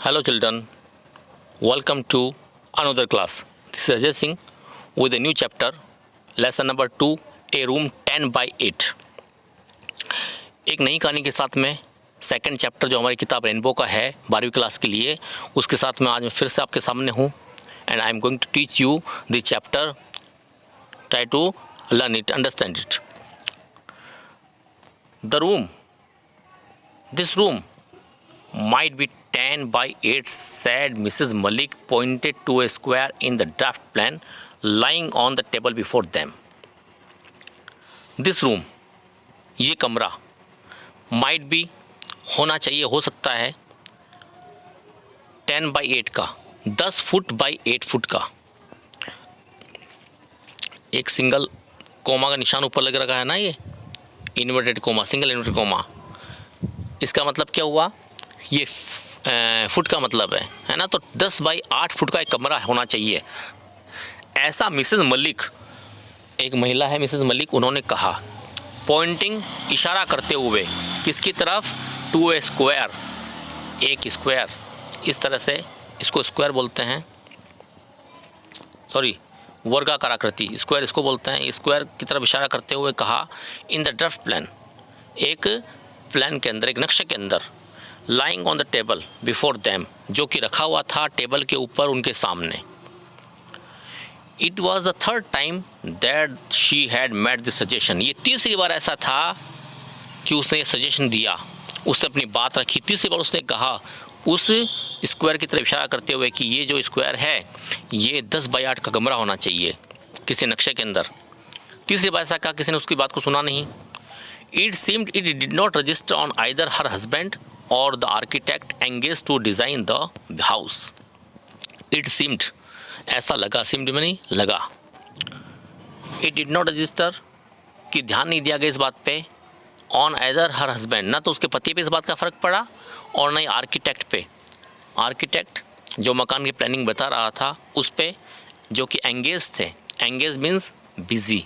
Hello children, welcome to another class. This is Ajay Singh with a new chapter, lesson number 2, a room 10 by 8. एक नई कहानी के साथ में second chapter जो हमारी किताब रेनबो का है 12वीं क्लास के लिए, उसके साथ में आज मैं फिर से आपके सामने हूँ and I am going to teach you this chapter. Try to learn it, understand it. The room, this room might be 10 by 8, said Mrs. Malik, pointed to a square in the draft plan lying on the table before them. This room, ये कमरा, might be होना चाहिए, हो सकता है 10 by 8 का, 10 foot by 8 foot का. एक सिंगल कोमा का निशान ऊपर लग रखा है ना, ये inverted coma, single inverted coma. इसका मतलब क्या हुआ, ये फुट का मतलब है ना. तो 10 बाई 8 फुट का एक कमरा होना चाहिए, ऐसा मिसेस मलिक, एक महिला है मिसेस मलिक, उन्होंने कहा. पॉइंटिंग, इशारा करते हुए, किसकी तरफ, टू ए स्क्वायर, एक स्क्वायर. इस तरह से इसको स्क्वायर बोलते हैं, सॉरी वर्गाकार आकृति, स्क्वायर इसको बोलते हैं. स्क्वायर की तरफ इशारा करते हुए कहा. इन द ड्राफ्ट प्लान, एक प्लान के अंदर, एक नक्शे के अंदर. Lying on the table before them, जो कि रखा हुआ था टेबल के ऊपर उनके सामने. It was the third time that she had made this suggestion. ये तीसरी बार ऐसा था कि उसने ये सजेशन दिया, उसने अपनी बात रखी. तीसरी बार उसने कहा उस स्क्वायर की तरफ इशारा करते हुए कि ये जो स्क्वायर है ये 10 बाई 8 का कमरा होना चाहिए किसी नक्शे के अंदर. तीसरी बार ऐसा कहा, किसी ने उसकी बात को सुना नहीं. It seemed it did not register on either her husband और the architect engage to design the house. It seemed, ऐसा लगा, सीम्ड में नहीं लगा. इट डिड नॉट रजिस्टर, कि ध्यान नहीं दिया गया इस बात पे. ऑन आइदर हर हस्बैंड, ना तो उसके पति पे इस बात का फ़र्क पड़ा और ना ही आर्किटेक्ट पे. आर्किटेक्ट जो मकान की प्लानिंग बता रहा था उस पे, जो कि एंगेज थे. एंगेज मीन्स बिजी,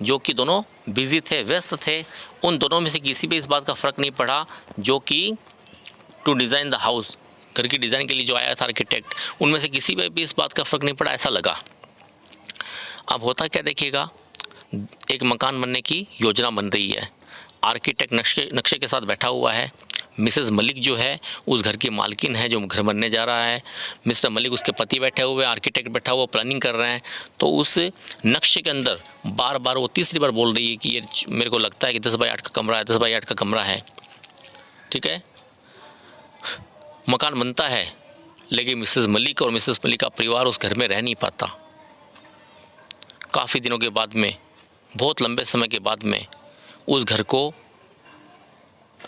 जो कि दोनों बिजी थे, व्यस्त थे. उन दोनों में से किसी पे इस बात का फ़र्क नहीं पड़ा, जो कि टू डिज़ाइन द हाउस, घर की डिज़ाइन के लिए जो आया था आर्किटेक्ट, उनमें से किसी पे भी इस बात का फ़र्क नहीं पड़ा, ऐसा लगा. अब होता क्या देखिएगा, एक मकान बनने की योजना बन रही है. आर्किटेक्ट नक्शे के साथ बैठा हुआ है. मिसेस मलिक जो है उस घर की मालकिन है जो घर बनने जा रहा है. मिस्टर मलिक उसके पति बैठे हुए, आर्किटेक्ट बैठा हुआ, प्लानिंग कर रहे हैं. तो उस नक्शे के अंदर बार बार वो तीसरी बार बोल रही है कि ये मेरे को लगता है कि 10 बाई 8 का कमरा है, 10 बाई 8 का कमरा है. ठीक है, मकान बनता है लेकिन मिसेस मलिक और मिसेस मलिक का परिवार उस घर में रह नहीं पाता. काफ़ी दिनों के बाद में, बहुत लंबे समय के बाद में उस घर को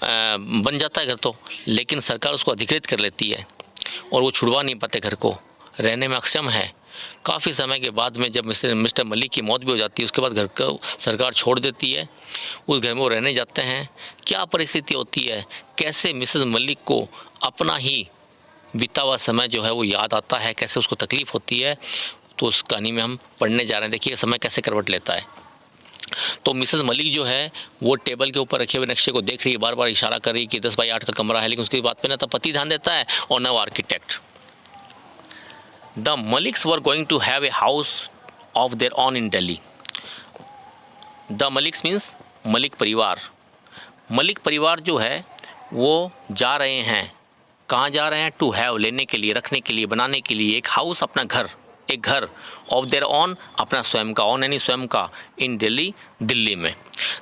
बन जाता है घर तो, लेकिन सरकार उसको अधिकृत कर लेती है और वो छुड़वा नहीं पाते, घर को रहने में अक्षम है. काफ़ी समय के बाद में जब मिस्टर मलिक की मौत भी हो जाती है, उसके बाद घर को सरकार छोड़ देती है. उस घर में वो रहने जाते हैं. क्या परिस्थिति होती है, कैसे मिसेस मलिक को अपना ही बीता हुआ समय जो है वो याद आता है, कैसे उसको तकलीफ़ होती है, तो उस कहानी में हम पढ़ने जा रहे हैं. देखिए समय कैसे करवट लेता है. तो मिसेस मलिक जो है वो टेबल के ऊपर रखे हुए नक्शे को देख रही है, बार बार इशारा कर रही है कि 10 बाई 8 का कमरा है, लेकिन उसकी बात पे ना तो पति ध्यान देता है और ना वो architect. The Maliks were going to have a house of their own in Delhi. The Maliks means Malik परिवार. मलिक परिवार जो है वो जा रहे हैं, कहाँ जा रहे हैं, टू हैव, लेने के लिए, रखने के लिए, बनाने के लिए एक हाउस, अपना घर, एक घर, ऑफ देयर ऑन, अपना स्वयं का, ऑन यानी स्वयं का, इन दिल्ली, दिल्ली में.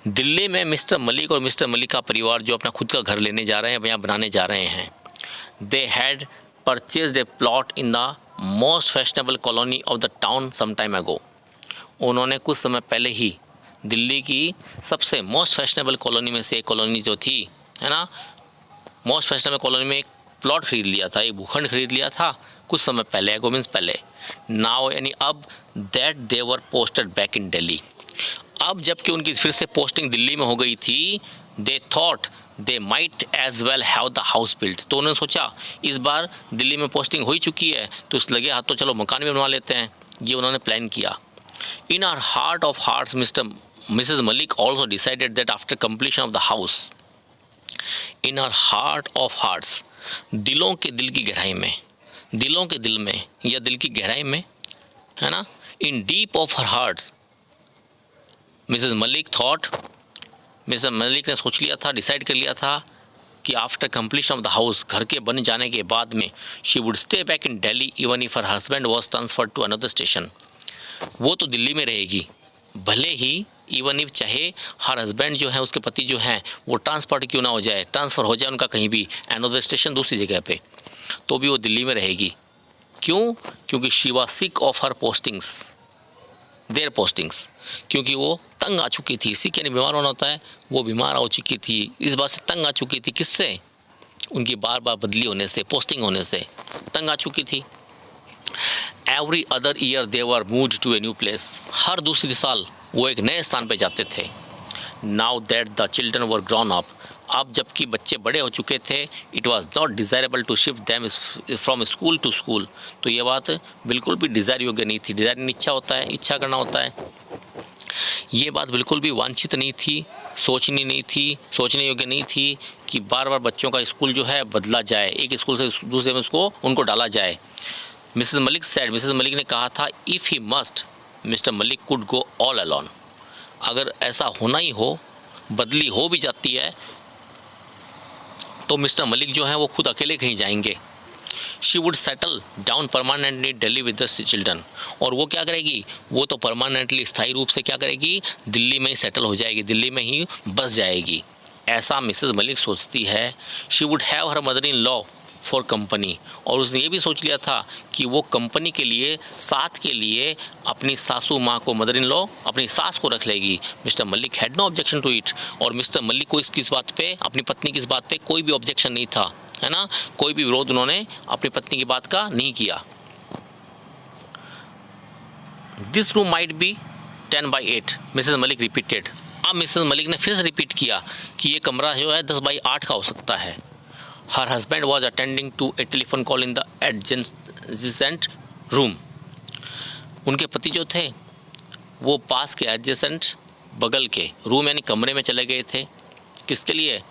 दिल्ली में मिस्टर मलिक और मिस्टर मलिक का परिवार जो अपना खुद का घर लेने जा रहे हैं, यहाँ बनाने जा रहे हैं. They had purchased a plot in the most fashionable colony of the town some time ago. उन्होंने कुछ समय पहले ही दिल्ली की सबसे मोस्ट फैशनेबल कॉलोनी में से एक कॉलोनी जो थी, है ना, मोस्ट फैशनेबल कॉलोनी में एक प्लॉट खरीद लिया था, एक भूखंड खरीद लिया था कुछ समय पहले, एगो मीन्स पहले. नाउ यानी अब, that they were posted back in Delhi. अब जबकि उनकी फिर से पोस्टिंग दिल्ली में हो गई थी, they thought they might as well have the house built. तो उन्होंने सोचा इस बार दिल्ली में पोस्टिंग हो ही चुकी है तो इस लगे हाथ तो चलो मकान भी बनवा लेते हैं. ये उन्होंने प्लान किया. In our heart of hearts Mrs Malik also decided that after completion of the house, in our heart of hearts, दिलों के दिल की गहराई में, दिलों के दिल में या दिल की गहराई में, है ना, in deep of her heart, Mrs Malik ने सोच लिया था, डिसाइड कर लिया था कि after completion of the house, घर के बन जाने के बाद में, she would stay back in Delhi even if her husband was transferred to another station. वो तो दिल्ली में रहेगी, भले ही इवन इफ चाहे हर हस्बैंड जो है, उसके पति जो हैं, वो ट्रांसफर क्यों ना हो जाए, ट्रांसफ़र हो जाए उनका कहीं भी अनदर स्टेशन, दूसरी जगह पे, तो भी वो दिल्ली में रहेगी। क्यों? क्योंकि she was sick of her postings, their postings, क्योंकि वो तंग आ चुकी थी। सिक यानी बीमार होना होता है, वो बीमार हो चुकी थी, इस बात से तंग आ चुकी थी। किससे? उनकी बार बार बदली होने से, पोस्टिंग होने से तंग आ चुकी थी। Every other year they were moved to a new place, हर दूसरी साल वो एक नए स्थान पे जाते थे। Now that the children were grown up, अब जबकि बच्चे बड़े हो चुके थे, it was not desirable to shift them from school to school, तो ये बात बिल्कुल भी डिज़ायर योग्य नहीं थी। डिज़ायर यानी इच्छा होता है, इच्छा करना होता है, ये बात बिल्कुल भी वांछित नहीं थी, सोचने योग्य नहीं थी कि बार बार बच्चों का स्कूल जो है बदला जाए, एक स्कूल से दूसरे में उनको डाला जाए। मिसेस मलिक ने कहा था, if he must mister Malik could go all alone, अगर ऐसा होना ही हो, बदली हो भी जाती है, तो मिस्टर मलिक जो है वो खुद अकेले कहीं जाएंगे। She would settle down permanently Delhi with the children, और वो क्या करेगी, वो तो परमानेंटली स्थायी रूप से क्या करेगी, दिल्ली में ही सेटल हो जाएगी, दिल्ली में ही बस जाएगी, ऐसा मिसेस मलिक सोचती है। She would have her mother in law for company, और उसने ये भी सोच लिया था कि वो कंपनी के लिए, साथ के लिए अपनी सासू माँ को, मदर इन लॉ अपनी सास को रख लेगी। Mr Malik had no objection to it, और मिस्टर मलिक को किस बात पे, अपनी पत्नी की इस बात पे कोई भी ऑब्जेक्शन नहीं था, है ना, कोई भी विरोध उन्होंने अपनी पत्नी की बात का नहीं किया। This room might be 10/8, Mrs Malik repeated. अब मिसेस मलिक ने फिर से रिपीट किया कि ये कमरा जो है 10/8 का हो सकता है। Her husband was attending to a telephone call in the adjacent room, उनके पति जो थे वो पास के एडजेसेंट, बगल के रूम यानी कमरे में चले गए थे। किसके लिए?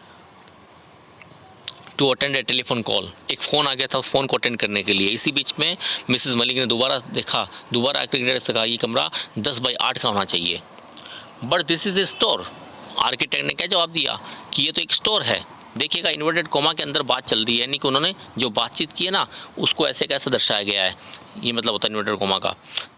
To attend a telephone call, एक फ़ोन आ गया था, उस फ़ोन को अटेंड करने के लिए। इसी बीच में मिसेस मलिक ने दोबारा देखा, दोबारा आर्किटेक्ट से कहा ये कमरा 10/8 का होना चाहिए। But this is a store, architect ने क्या जवाब दिया कि ये तो एक स्टोर है। देखिएगा, इन्वर्टेड कोमा के अंदर बात चल रही है, यानी कि उन्होंने जो बातचीत की है ना, उसको ऐसे कैसे दर्शाया गया है, ये मतलब होता है इन्वर्टेड कोमा का।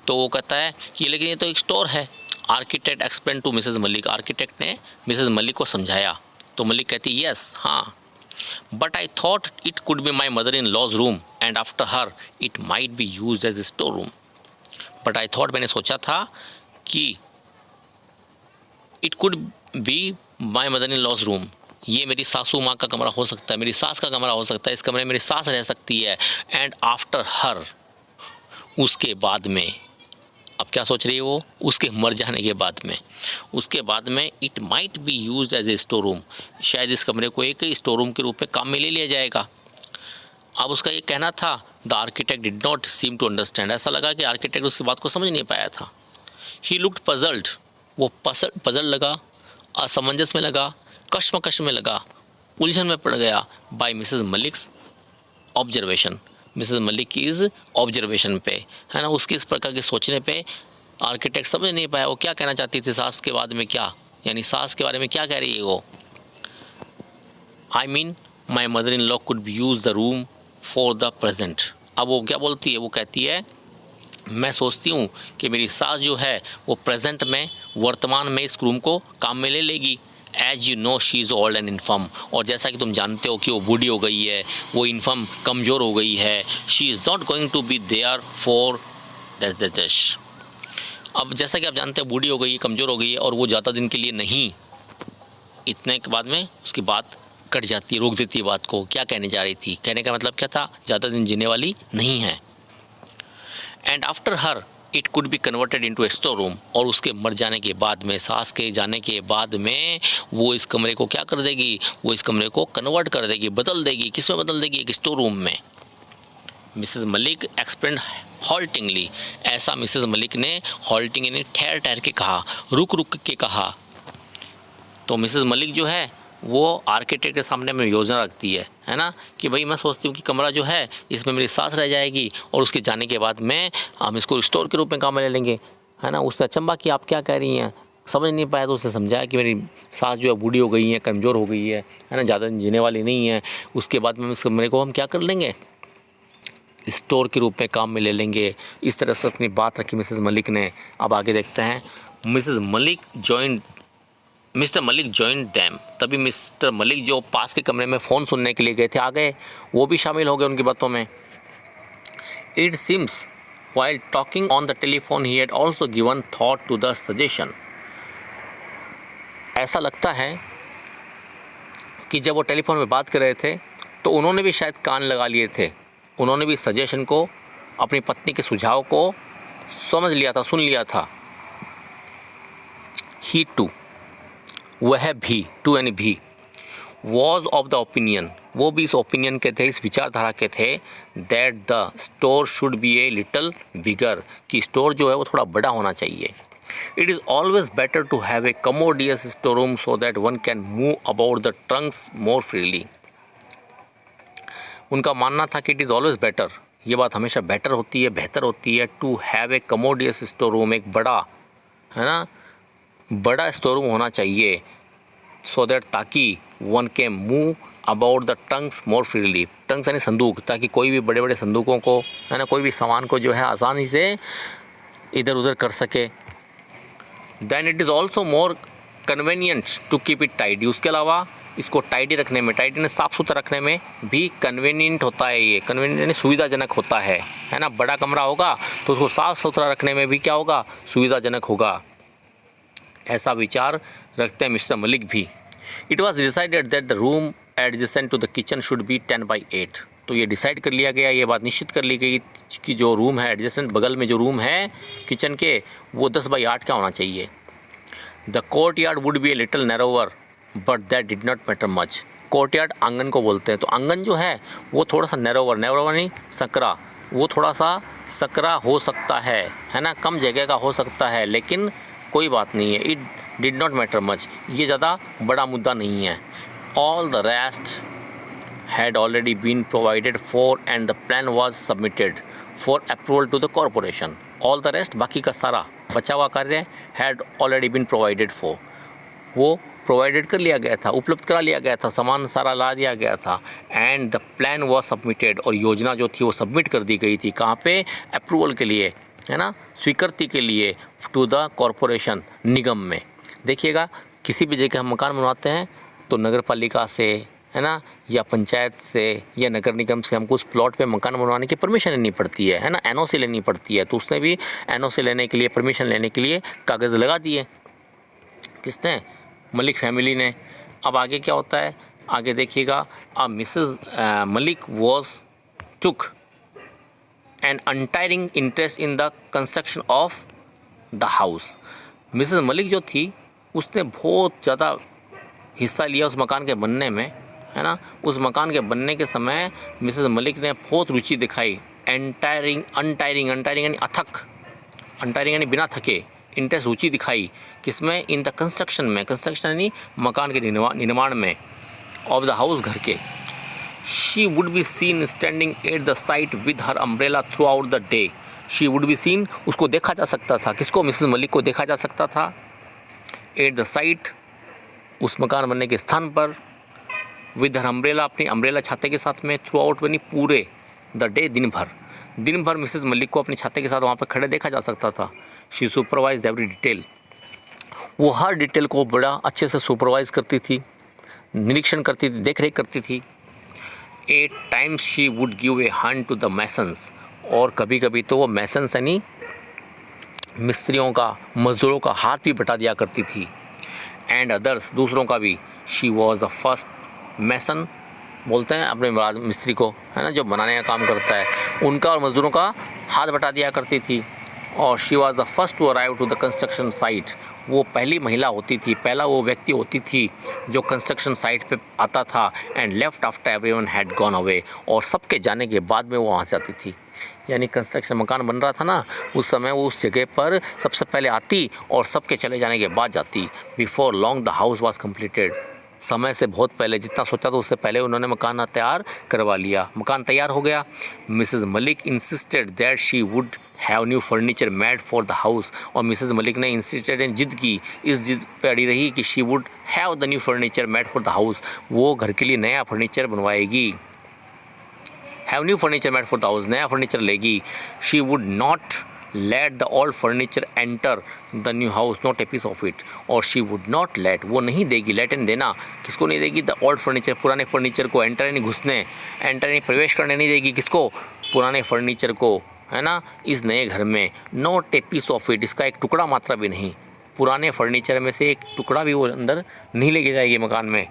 तो वो कहता है कि लेकिन ये तो एक स्टोर है। Architect explain to Mrs Malik, architect ने मिसेस मलिक को समझाया। तो मलिक कहती यस, हाँ, but I thought it could be my mother in law's room and after her it might be used as a store room. But I thought, मैंने सोचा था कि it could be my mother in law's room, ये मेरी सासू माँ का कमरा हो सकता है, मेरी सास का कमरा हो सकता है, इस कमरे में मेरी सास रह सकती है। एंड आफ्टर हर, उसके बाद में, अब क्या सोच रही है वो, उसके मर जाने के बाद में, उसके बाद में it might be used as a store room, शायद इस कमरे को एक स्टोर रूम के रूप में काम में ले लिया जाएगा। अब उसका ये कहना था, the architect did not seem to understand, ऐसा लगा कि आर्किटेक्ट उसकी बात को समझ नहीं पाया था। ही लुक्ड पजल्ड, वो पजल लगा, असमंजस में लगा, कश्मकश में लगा, उलझन में पड़ गया by Mrs Malik's observation, Mrs Malik की इस ऑब्जर्वेशन पे, है ना, उसके इस प्रकार के सोचने पे आर्किटेक्ट समझ नहीं पाया वो क्या कहना चाहती थी सास के बारे में, क्या यानी सास के बारे में क्या कह रही है वो। I mean my mother in law could be use the room for the present. अब वो क्या बोलती है, वो कहती है मैं सोचती हूँ कि मेरी सास जो है वो प्रेजेंट में, वर्तमान में इस रूम को काम में ले लेगी। As you know she is old and infirm, और जैसा कि तुम जानते हो कि वो बूढ़ी हो गई है, वो इन्फर्म, कमज़ोर हो गई है। She is not going to be there for dash. अब जैसा कि आप जानते हैं बूढ़ी हो गई है, कमज़ोर हो गई है, और वो ज़्यादा दिन के लिए नहीं। इतने के बाद में उसकी बात कट जाती है, रोक देती है बात को। क्या कहने जा रही थी, कहने का मतलब क्या था, ज़्यादा दिन जीने वाली नहीं है। And after her it could be converted into A store room, और उसके मर जाने के बाद में, सास के जाने के बाद में, वो इस कमरे को क्या कर देगी, वो इस कमरे को कन्वर्ट कर देगी, बदल देगी। किस में बदल देगी, एक स्टोर रूम में। मिसेस मलिक एक्सप्लेन हॉल्टिंगली, ऐसा मिसेस मलिक ने हॉल्टिंग यानी ठहर ठहर के कहा, रुक रुक के कहा। तो मिसेस मलिक जो है वो आर्किटेक्ट के सामने में योजना रखती है ना, कि भाई मैं सोचती हूँ कि कमरा जो है इसमें मेरी सास रह जाएगी और उसके जाने के बाद में हम इसको स्टोर के रूप में काम में ले लेंगे, है ना। उसने अचंबा कि आप क्या कह रही हैं, समझ नहीं पाया, तो उसने समझाया कि मेरी सास जो है बूढ़ी हो गई है, कमज़ोर हो गई है ना, ज़्यादा जीने वाली नहीं है। उसके बाद में इस कमरे को हम क्या कर लेंगे, स्टोर के रूप में काम में ले लेंगे। इस तरह से अपनी बात रखी मिसेस मलिक ने। अब आगे देखते हैं, मिस्टर मलिक जॉइंड दैम। तभी मिस्टर मलिक जो पास के कमरे में फ़ोन सुनने के लिए गए थे आ गए, वो भी शामिल हो गए उनकी बातों में। It seems while talking on the telephone he had also given thought to the suggestion। ऐसा लगता है कि जब वो टेलीफोन में बात कर रहे थे तो उन्होंने भी शायद कान लगा लिए थे, उन्होंने भी सजेशन को, अपनी पत्नी के सुझाव को समझ लिया था, सुन लिया था। ही टू, वह भी, टू यानी भी, वॉज ऑफ द ओपिनियन, वो भी इस ओपिनियन के थे, इस विचारधारा के थे, that the store should be a little bigger, कि स्टोर जो है वो थोड़ा बड़ा होना चाहिए। It is always better to have a commodious store room so that one can move about the trunks more freely. उनका मानना था कि इट इज़ ऑलवेज बेटर, ये बात हमेशा बेटर होती है, बेहतर होती है, to have a commodious store room, एक बड़ा, है ना, बड़ा स्टोर रूम होना चाहिए, सो दैट, ताकि one can move about the trunks more freely, trunks यानी संदूक, ताकि कोई भी बड़े बड़े संदूकों को, है ना, कोई भी सामान को जो है आसानी से इधर उधर कर सके। Then it is also more convenient to keep it tidy, उसके अलावा इसको टाइडी रखने में, टाइडी ने साफ़ सुथरा रखने में भी कन्वीनियंट होता है, ये कन्वीनियंट यानी सुविधाजनक होता है ना। बड़ा कमरा होगा तो उसको साफ़ सुथरा रखने में भी क्या होगा, सुविधाजनक होगा। ऐसा विचार रखते हैं मिस्टर मलिक भी। It was decided that the room adjacent to the kitchen should be 10/8, तो ये डिसाइड कर लिया गया, ये बात निश्चित कर ली गई कि जो रूम है एडजेसेंट, बगल में जो रूम है किचन के, वो 10/8 का होना चाहिए। The court yard would be a little narrower but that did not matter much. Court yard आंगन को बोलते हैं, तो आंगन जो है वो थोड़ा सा नैरोवर, नैरोवर नहीं सकरा, वो थोड़ा सा सकरा हो सकता है ना, कम जगह का हो सकता है, लेकिन कोई बात नहीं है। It did not matter much, ये ज़्यादा बड़ा मुद्दा नहीं है। All the rest had already been provided for and the plan was submitted for approval to the corporation। all the rest, बाकी का सारा बचा हुआ कार्य had already been provided for, वो प्रोवाइडेड कर लिया गया था, उपलब्ध करा लिया गया था, सामान सारा ला दिया गया था। And the plan was submitted, और योजना जो थी वो सबमिट कर दी गई थी, कहाँ पे, अप्रूवल के लिए, है ना, स्वीकृति के लिए, टू द कॉरपोरेशन, निगम में। देखिएगा, किसी भी जगह हम मकान बनवाते हैं तो नगर पालिका से, है ना, या पंचायत से या नगर निगम से हमको उस प्लॉट पे मकान बनवाने की परमिशन लेनी पड़ती है ना, एनओसी लेनी पड़ती है। तो उसने भी एनओसी लेने के लिए, परमिशन लेने के लिए कागज़ लगा दिए, किसने, मलिक फैमिली ने। अब आगे क्या होता है, आगे देखिएगा। अब Mrs Malik was took an untiring interest in the construction of the house. Mrs Malik जो थी उसने बहुत ज़्यादा हिस्सा लिया उस मकान के बनने में, है ना। उस मकान के बनने के समय मिसेस मलिक ने बहुत रुचि दिखाई। अनटायरिंग यानी अथक, अनटायरिंग यानी बिना थके, इंटरेस्ट, रुचि दिखाई किसमें, इन द कंस्ट्रक्शन में, कंस्ट्रक्शन यानी मकान के निर्माण में, ऑफ द हाउस, घर के। She would be seen standing at the site with her umbrella through out the day. She would be seen, उसको देखा जा सकता था, किसको, मिसेस मलिक को देखा जा सकता था, एट द साइट, उस मकान बनने के स्थान पर, विद हर अम्ब्रेला, अपनी अम्ब्रेला छाते के साथ में, थ्रू आउट यानी पूरे, द डे, दिन भर मिसेस मलिक को अपनी छाते के साथ वहाँ पर खड़े देखा जा सकता था। शी सुपरवाइज एवरी डिटेल, वो हर डिटेल को बड़ा अच्छे से सुपरवाइज करती थी, निरीक्षण करती थी, देख रेख करती थी। At times she would give a hand to the masons, और कभी कभी तो वो मैसन्स यानी मिस्त्रियों का, मजदूरों का हाथ भी बटा दिया करती थी। एंड अदर्स, दूसरों का भी। शी वॉज द फर्स्ट मैसन, बोलते हैं अपने मिस्त्री को, है ना, जो बनाने का काम करता है, उनका और मजदूरों का हाथ बटा दिया करती थी। और she was the first to arrive to the construction site, वो पहली महिला होती थी, पहला वो व्यक्ति होती थी जो कंस्ट्रक्शन साइट पे आता था। And left after everyone had gone away, और सबके जाने के बाद में वो वहाँ से आती थी। यानी कंस्ट्रक्शन मकान बन रहा था ना, उस समय वो उस जगह पर सबसे पहले आती और सबके चले जाने के बाद जाती। Before long the house was completed, समय से बहुत पहले, जितना सोचा था उससे पहले उन्होंने मकान तैयार करवा लिया। मकान तैयार हो गया। Mrs Malik insisted that she would have new furniture made for the house, और मिसेस मलिक ने इंसिस्टेड जिद की, इस जिद पे अड़ी रही कि she would have the new furniture made for the house, वो घर के लिए नया फर्नीचर बनवाएगी। Have new furniture made for the house, नया फर्नीचर लेगी। She would not let the old furniture enter the new house, not a piece of it, और she would not let, वो नहीं देगी, लेट एंड देना, किसको नहीं देगी, द ओल्ड फर्नीचर, पुराने फर्नीचर को एंटर यानी घुसने, एंटर यानी प्रवेश करने नहीं देगी, किसको, पुराने फर्नीचर को, है ना, इस नए घर में। Not a piece of it, इसका एक टुकड़ा मात्रा भी नहीं, पुराने फर्नीचर में से एक टुकड़ा भी वो अंदर नहीं लेके जाएगी मकान में।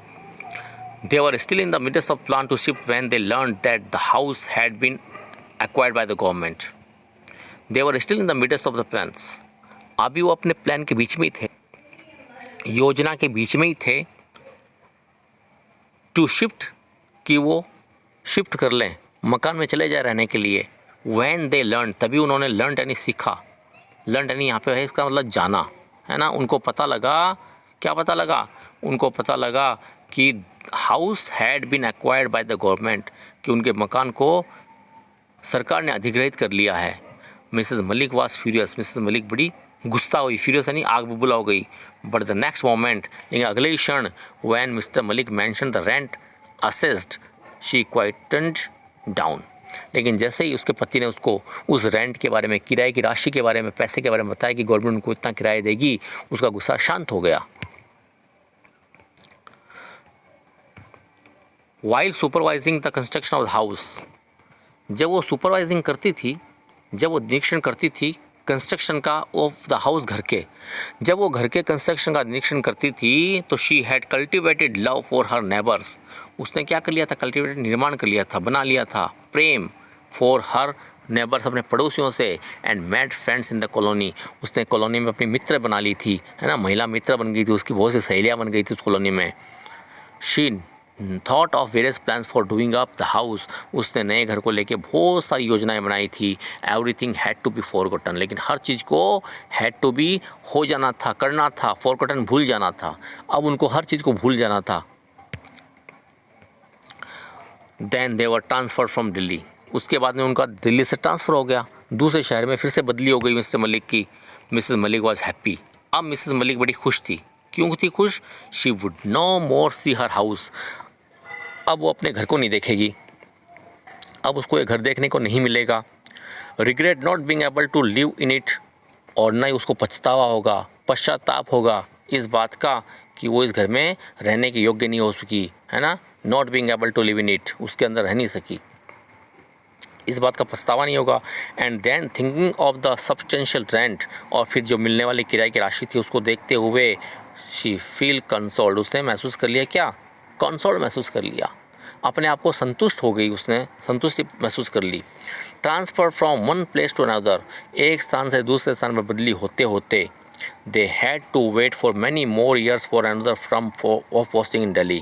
They were still in the midst of plan to shift when they learned that the house had been acquired by the government. They were still in the midst of the plans. अभी वो अपने plan के बीच में ही थे, योजना के बीच में ही थे, टू शिफ्ट, कि वो शिफ्ट कर लें, मकान में चले जाए रहने के लिए। When they learned, तभी उन्होंने learned यानी सीखा, learned यानी यहाँ पे है इसका मतलब जाना, है ना। उनको पता लगा, क्या पता लगा, उनको पता लगा कि house had been acquired by the government, कि उनके मकान को सरकार ने अधिग्रहित कर लिया है। Mrs Malik was furious, Mrs Malik बड़ी गुस्सा हुई, फ्यूरियस यानी आग बबूला हो गई। बट द नेक्स्ट मोमेंट, लेकिन अगले ही क्षण, when Mr Malik mention the rent assessed, she quietened down, लेकिन जैसे ही उसके पति ने उसको उस रेंट के बारे में, किराए की राशि के बारे में, पैसे के बारे में बताया कि गवर्नमेंट उनको इतना किराया देगी, उसका गुस्सा शांत हो गया। While supervising the construction of the house, जब वो सुपरवाइजिंग करती थी, जब वो निरीक्षण करती थी कंस्ट्रक्शन का ऑफ द हाउस, घर के, जब वो घर के कंस्ट्रक्शन का निरीक्षण करती थी, तो she had cultivated love for her neighbours, उसने क्या कर लिया था, कल्टिवेटेड निर्माण कर लिया था, बना लिया था प्रेम, फॉर हर नेबर्स, अपने पड़ोसियों से, and made friends in the colony, उसने कॉलोनी में अपनी मित्र बना ली थी, है ना, महिला मित्र बन गई थी, उसकी बहुत सी सहेलियाँ बन गई थी उस कॉलोनी में। She thought of various plans for doing up the house, उसने नए घर को लेके बहुत सारी योजनाएं बनाई थी। Everything had to be forgotten, लेकिन हर चीज़ को हैड टू बी हो जाना था, करना था, फॉरगॉटन भूल जाना था, अब उनको हर चीज़ को भूल जाना था। Then they were transfer from Delhi, उसके बाद में उनका दिल्ली से ट्रांसफ़र हो गया, दूसरे शहर में फिर से बदली हो गई मिस्टर मलिक की। मिसेस मलिक वॉज हैप्पी, अब मिसेस मलिक बड़ी खुश थी। क्यों थी खुश? She would no more see her house, अब वो अपने घर को नहीं देखेगी, अब उसको ये घर देखने को नहीं मिलेगा। Regret not being able to live in it, और न ही उसको पछतावा होगा, पश्चाताप होगा इस बात का कि वो इस घर में रहने के योग्य नहीं हो सकी, है ना, not being able to live in it, उसके अंदर रह नहीं सकी, इस बात का पछतावा नहीं होगा। And than thinking of the substantial rent, और फिर जो मिलने वाली किराए की राशि थी उसको देखते हुए शी फील कंसोल्ड, उसने महसूस कर लिया, क्या कंसोल्ड महसूस कर लिया, अपने आप को संतुष्ट हो गई, उसने संतुष्टि महसूस कर ली। Transfer from one place to another, एक स्थान से दूसरे स्थान में बदली होते होते, they had to wait for many more years for another from of posting in Delhi,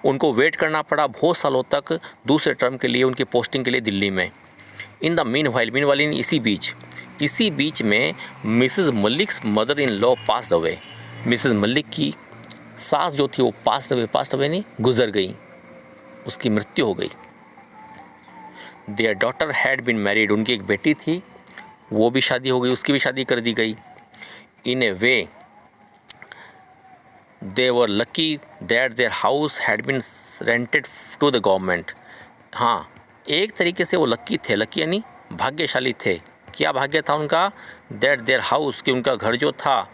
उनको वेट करना पड़ा बहुत सालों तक दूसरे टर्म के लिए, उनकी पोस्टिंग के लिए दिल्ली में। इन द मीन वाइल इसी बीच में Mrs Malik's mother in law passed away, Mrs Malik की सास जो थी वो पास्ट अवे नहीं, गुजर गई, उसकी मृत्यु हो गई। Their daughter had been married, उनकी एक बेटी थी, वो भी शादी हो गई, उसकी भी शादी कर दी गई। In a way they were lucky that their house had been rented to the government, हाँ एक तरीके से वो लकी थे, लकी यानी भाग्यशाली थे। क्या भाग्य था उनका? दैट देयर हाउस, कि उनका घर जो था,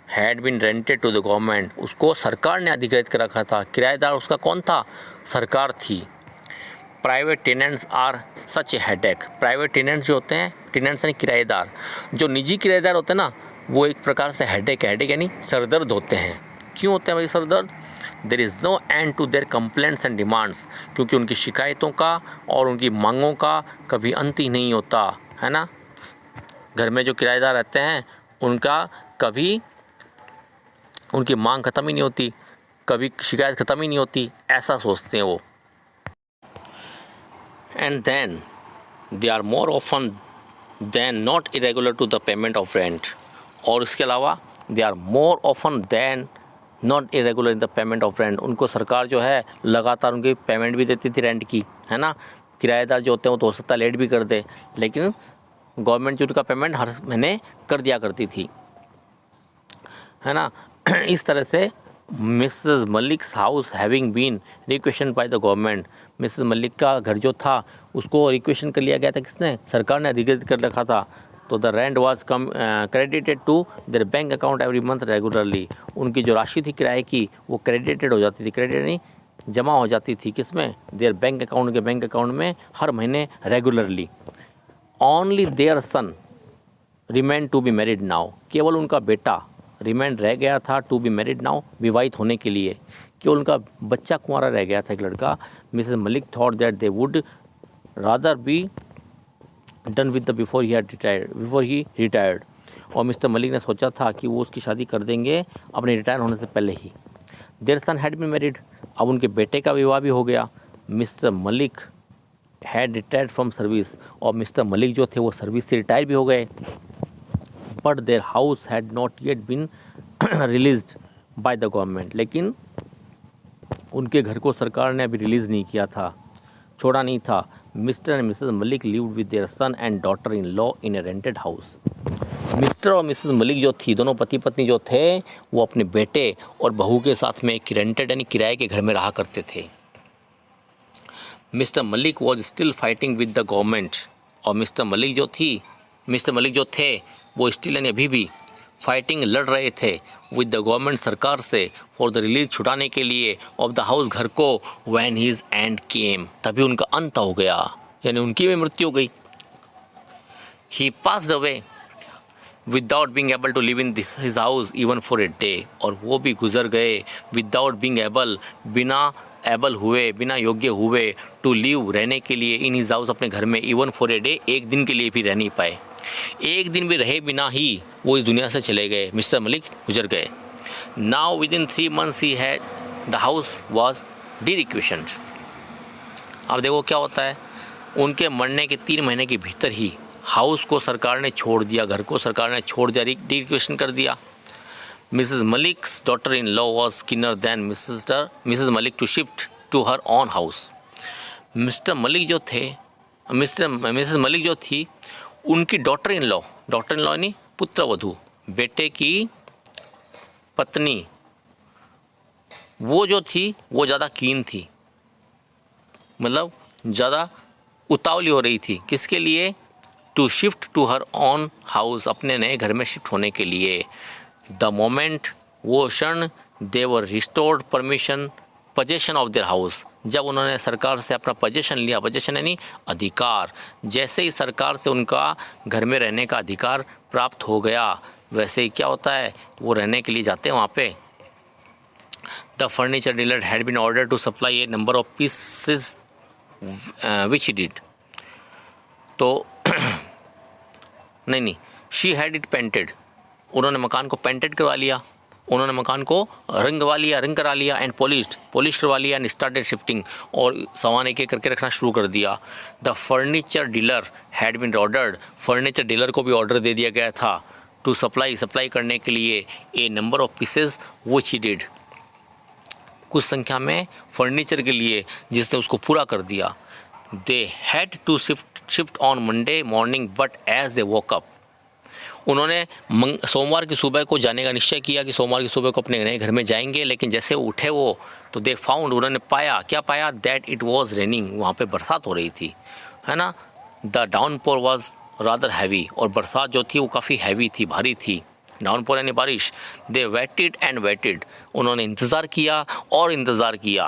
had been rented to the government, उसको सरकार ने अधिग्रहित कर रखा था। किराएदार उसका कौन था? सरकार थी। Private tenants are such a headache, private tenants जो होते हैं, टेनेंट्स यानी किराएदार, जो निजी किराएदार होते हैं ना, वो एक प्रकार से हेडेक है, हेडेक यानी सरदर्द होते हैं। क्यों होते हैं भाई सरदर्द? There is no end to their complaints and demands, क्योंकि उनकी शिकायतों का और उनकी मांगों का कभी अंत ही नहीं होता, है ना। घर में जो किराएदार रहते हैं उनका कभी उनकी मांग ख़त्म ही नहीं होती, कभी शिकायत ख़त्म ही नहीं होती, ऐसा सोचते हैं वो। And then they are more often than not irregular to the payment of rent, और इसके अलावा they are more often than not irregular in the payment of rent, उनको सरकार जो है लगातार उनकी पेमेंट भी देती थी रेंट की, है ना। किराएदार जो होते हैं वो तो हो सकता है लेट भी कर दे, लेकिन गवर्नमेंट जो उनका पेमेंट हर महीने कर दिया करती थी, है ना। इस तरह से Mrs Malik's house having been requisition by the government, Mrs Malik का घर जो था उसको रिक्वेशन कर लिया गया था, किसने, सरकार ने अधिकृत कर रखा था। तो the rent was come credited to their bank account every month regularly, उनकी जो राशि थी किराए की वो क्रेडिटेड हो जाती थी, क्रेडिट नहीं जमा हो जाती थी, किसमें, देयर बैंक अकाउंट के बैंक अकाउंट में हर महीने regularly. Only their son remain to be married now, केवल उनका बेटा रिमेन रह गया था टू बी मैरिड नाउ, विवाहित होने के लिए, केवल उनका बच्चा कुंवारा रह गया था, एक लड़का। Mrs Malik thought that they would rather be done with the before he retired, और मिस्टर मलिक ने सोचा था कि वो उसकी शादी कर देंगे अपने रिटायर होने से पहले ही। Their son had been married, अब उनके बेटे का विवाह भी हो गया। Mr Malik had retired from service, और मिस्टर मलिक जो थे वो सर्विस से रिटायर भी हो गए। But their house had not yet been released by the government, लेकिन उनके घर को सरकार ने अभी रिलीज़ नहीं किया था, छोड़ा नहीं था। Mr and Mrs Malik lived with their son and daughter in law in a rented house. Mr और मिसेस मलिक जो थी, दोनों पति पत्नी जो थे, वो अपने बेटे और बहू के साथ में एक रेंटेड यानी किराए के घर में रहा करते थे। Mister Malik was still fighting with the government, और मिस्टर मलिक जो थे वो स्टिल यानी अभी भी फाइटिंग लड़ रहे थे विद द गवर्नमेंट, सरकार से, फॉर द रिलीज छुड़ाने के लिए ऑफ द हाउस, घर को। व्हेन हिज एंड केम, तभी उनका अंत हो गया, यानी उनकी भी मृत्यु हो गई। He passed away without being able to live in his house even for a day, और वो भी गुजर गए विदाउट बीइंग एबल, बिना योग्य हुए, टू लिव रहने के लिए, इन हिज हाउस अपने घर में, इवन फॉर ए डे, एक दिन के लिए भी रह नहीं पाए, एक दिन भी रहे बिना ही वो इस दुनिया से चले गए, मिस्टर मलिक गुजर गए। Now within 3 months he had the house was derequisitioned. अब देखो क्या होता है, उनके मरने के 3 महीने के भीतर ही हाउस को सरकार ने छोड़ दिया, घर को सरकार ने छोड़ दिया, डी-रिक्वेशन कर दिया। Mrs Malik's daughter in law was keener than Mrs Malik to shift to her own house. Mrs Malik जो थी, उनकी डॉटर इन लॉ यानी पुत्र वधू, बेटे की पत्नी, वो जो थी वो ज़्यादा कीन थी, मतलब ज़्यादा उतावली हो रही थी, किसके लिए, to shift to her own house, अपने नए घर में शिफ्ट होने के लिए। द मोमेंट, वो क्षण, they were restored possession of their house, जब उन्होंने सरकार से अपना पोजेशन लिया, पोजेशन यानी अधिकार, जैसे ही सरकार से उनका घर में रहने का अधिकार प्राप्त हो गया, वैसे ही क्या होता है, वो रहने के लिए जाते हैं वहाँ पे। The furniture dealer had been order to supply a number of pieces which he did, तो नहीं, शी हैड इट पेंटेड, उन्होंने मकान को पेंटेड करवा लिया, उन्होंने मकान को रंग करा लिया, एंड पॉलिश करवा लिया, एंड स्टार्टेड शिफ्टिंग, और सामान एक एक करके रखना शुरू कर दिया। The furniture dealer had been ordered, furniture dealer को भी ऑर्डर दे दिया गया था, टू सप्लाई करने के लिए a number of pieces which he did, कुछ संख्या में फर्नीचर के लिए जिसने उसको पूरा कर दिया। They had to shift on Monday morning, but as they woke up, उन्होंने सोमवार की सुबह को जाने का निश्चय किया कि सोमवार की सुबह को अपने नए घर में जाएंगे, लेकिन जैसे वो उठे वो तो दे फाउंड, उन्होंने पाया, क्या पाया, दैट इट वाज रेनिंग, वहाँ पे बरसात हो रही थी, है ना। The downpour was rather heavy, और बरसात जो थी वो काफ़ी हैवी थी, भारी थी, डाउनपोर यानी बारिश। दे वेटेड एंड वेटेड, उन्होंने इंतज़ार किया और इंतज़ार किया।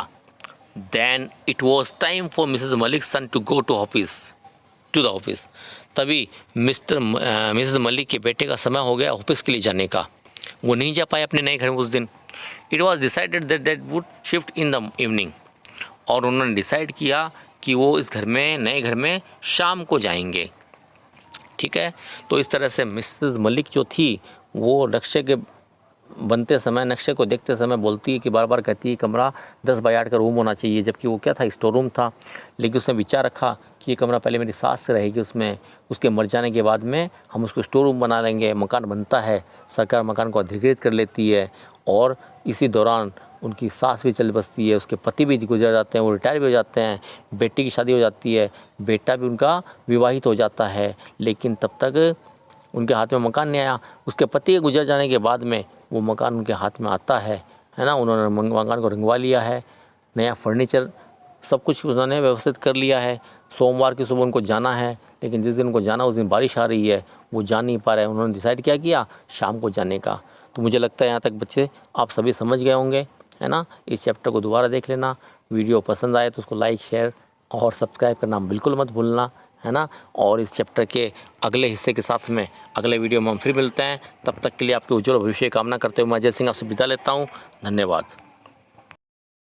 Then it was time for Mrs Malik son to go to the office, तभी मिसेस मलिक के बेटे का समय हो गया ऑफिस के लिए जाने का, वो नहीं जा पाए अपने नए घर में उस दिन। It was decided that would shift in the evening, और उन्होंने डिसाइड किया कि वो इस घर में, नए घर में शाम को जाएंगे, ठीक है। तो इस तरह से मिसेस मलिक जो थी वो नक्शे के बनते समय, नक्शे को देखते समय बोलती है कि बार बार कहती है कमरा 10 बाय 8 का रूम होना चाहिए, जबकि वो क्या था, स्टोर रूम था। लेकिन उसने विचार रखा कि ये कमरा पहले मेरी सास से रहेगी, उसमें उसके मर जाने के बाद में हम उसको स्टोर रूम बना लेंगे। मकान बनता है, सरकार मकान को अधिकृत कर लेती है, और इसी दौरान उनकी सास भी चल बसती है, उसके पति भी गुजर जाते हैं, वो रिटायर भी हो जाते हैं, बेटी की शादी हो जाती है, बेटा भी उनका विवाहित हो जाता है, लेकिन तब तक उनके हाथ में मकान नहीं आया। उसके पति के गुजर जाने के बाद में वो मकान उनके हाथ में आता है ना। उन्होंने मकान को रंगवा लिया है, नया फर्नीचर सब कुछ उन्होंने व्यवस्थित कर लिया है। सोमवार की सुबह उनको जाना है, लेकिन जिस दिन उनको जाना उस दिन बारिश आ रही है, वो जा नहीं पा रहे हैं। उन्होंने डिसाइड क्या किया, शाम को जाने का। तो मुझे लगता है यहाँ तक बच्चे आप सभी समझ गए होंगे, है ना। इस चैप्टर को दोबारा देख लेना। वीडियो पसंद आए तो उसको लाइक, शेयर और सब्सक्राइब करना बिल्कुल मत भूलना, है ना। और इस चैप्टर के अगले हिस्से के साथ में अगले वीडियो में हम फिर मिलते हैं। तब तक के लिए आपके उज्जवल भविष्य की कामना करते हुए मैं अजय सिंह आपसे विदा लेता हूँ। धन्यवाद।